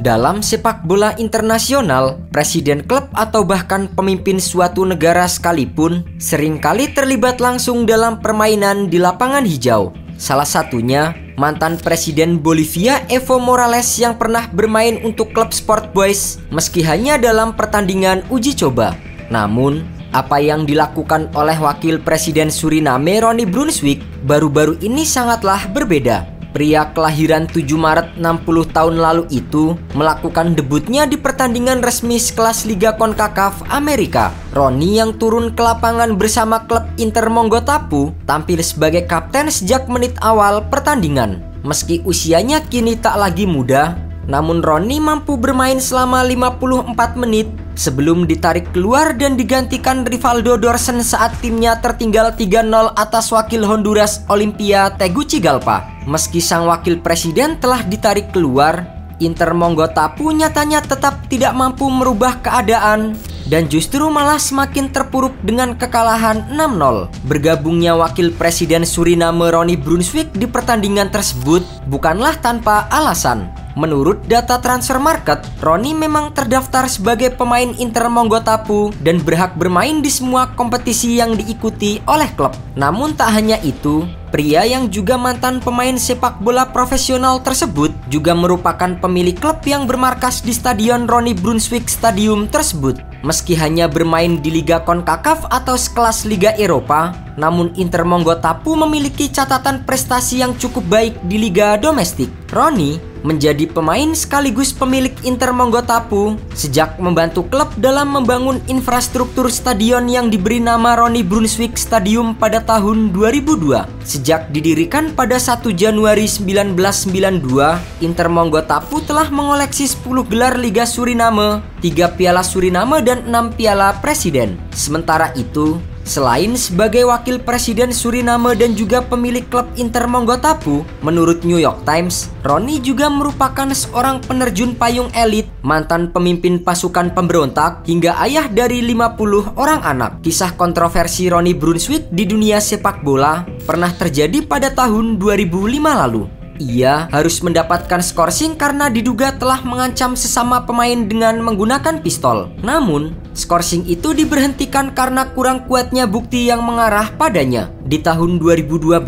Dalam sepak bola internasional, presiden klub atau bahkan pemimpin suatu negara sekalipun seringkali terlibat langsung dalam permainan di lapangan hijau. Salah satunya mantan presiden Bolivia Evo Morales yang pernah bermain untuk klub Sport Boys meski hanya dalam pertandingan uji coba. Namun, apa yang dilakukan oleh wakil presiden Suriname Ronnie Brunswick baru-baru ini sangatlah berbeda. Pria kelahiran 7 Maret 60 tahun lalu itu melakukan debutnya di pertandingan resmi sekelas Liga CONCACAF Amerika. Ronnie yang turun ke lapangan bersama klub Inter Mongotapu tampil sebagai kapten sejak menit awal pertandingan. Meski usianya kini tak lagi muda, namun Ronnie mampu bermain selama 54 menit sebelum ditarik keluar dan digantikan Rivaldo Dorsen saat timnya tertinggal 3-0 atas wakil Honduras Olimpia Tegucigalpa. Meski sang wakil presiden telah ditarik keluar, Inter Mongotapu nyatanya tetap tidak mampu merubah keadaan dan justru malah semakin terpuruk dengan kekalahan 6-0. Bergabungnya wakil presiden Suriname Ronnie Brunswick di pertandingan tersebut bukanlah tanpa alasan. Menurut data transfer market, Ronnie memang terdaftar sebagai pemain Inter Mongotapu dan berhak bermain di semua kompetisi yang diikuti oleh klub. Namun tak hanya itu, pria yang juga mantan pemain sepak bola profesional tersebut juga merupakan pemilik klub yang bermarkas di stadion Ronnie Brunswick Stadium tersebut. Meski hanya bermain di Liga CONCACAF atau sekelas Liga Eropa, namun Inter Mongotapu memiliki catatan prestasi yang cukup baik di liga domestik. Ronnie menjadi pemain sekaligus pemilik Inter Mongotapu sejak membantu klub dalam membangun infrastruktur stadion yang diberi nama Ronnie Brunswick Stadium pada tahun 2002. Sejak didirikan pada 1 Januari 1992, Inter Mongotapu telah mengoleksi 10 gelar Liga Suriname, 3 Piala Suriname dan 6 Piala Presiden. Sementara itu, selain sebagai wakil presiden Suriname dan juga pemilik klub Inter Mongotapu, menurut New York Times, Ronnie juga merupakan seorang penerjun payung elit, mantan pemimpin pasukan pemberontak, hingga ayah dari 50 orang anak. Kisah kontroversi Ronnie Brunswick di dunia sepak bola pernah terjadi pada tahun 2005 lalu. Ia harus mendapatkan skorsing karena diduga telah mengancam sesama pemain dengan menggunakan pistol. Namun, skorsing itu diberhentikan karena kurang kuatnya bukti yang mengarah padanya. Di tahun 2012,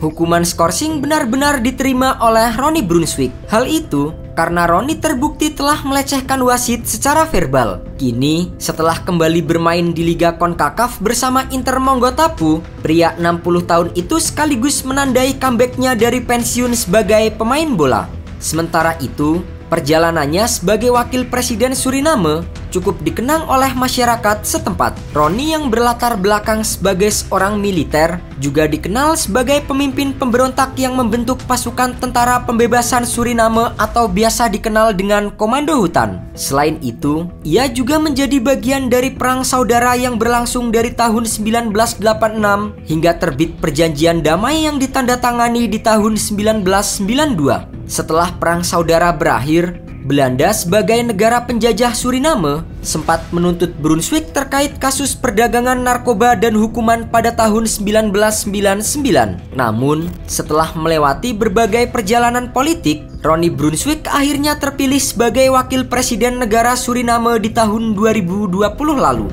hukuman skorsing benar-benar diterima oleh Ronnie Brunswick. Hal itu karena Ronnie terbukti telah melecehkan wasit secara verbal. Kini, setelah kembali bermain di Liga CONCACAF bersama Inter Mongotapu, pria 60 tahun itu sekaligus menandai comebacknya dari pensiun sebagai pemain bola. Sementara itu, perjalanannya sebagai wakil presiden Suriname cukup dikenang oleh masyarakat setempat. Ronnie yang berlatar belakang sebagai seorang militer juga dikenal sebagai pemimpin pemberontak yang membentuk pasukan tentara pembebasan Suriname atau biasa dikenal dengan Komando Hutan. Selain itu, ia juga menjadi bagian dari perang saudara yang berlangsung dari tahun 1986 hingga terbit perjanjian damai yang ditandatangani di tahun 1992. Setelah perang saudara berakhir, Belanda sebagai negara penjajah Suriname sempat menuntut Brunswick terkait kasus perdagangan narkoba dan hukuman pada tahun 1999. Namun, setelah melewati berbagai perjalanan politik, Ronnie Brunswick akhirnya terpilih sebagai wakil presiden negara Suriname di tahun 2020 lalu.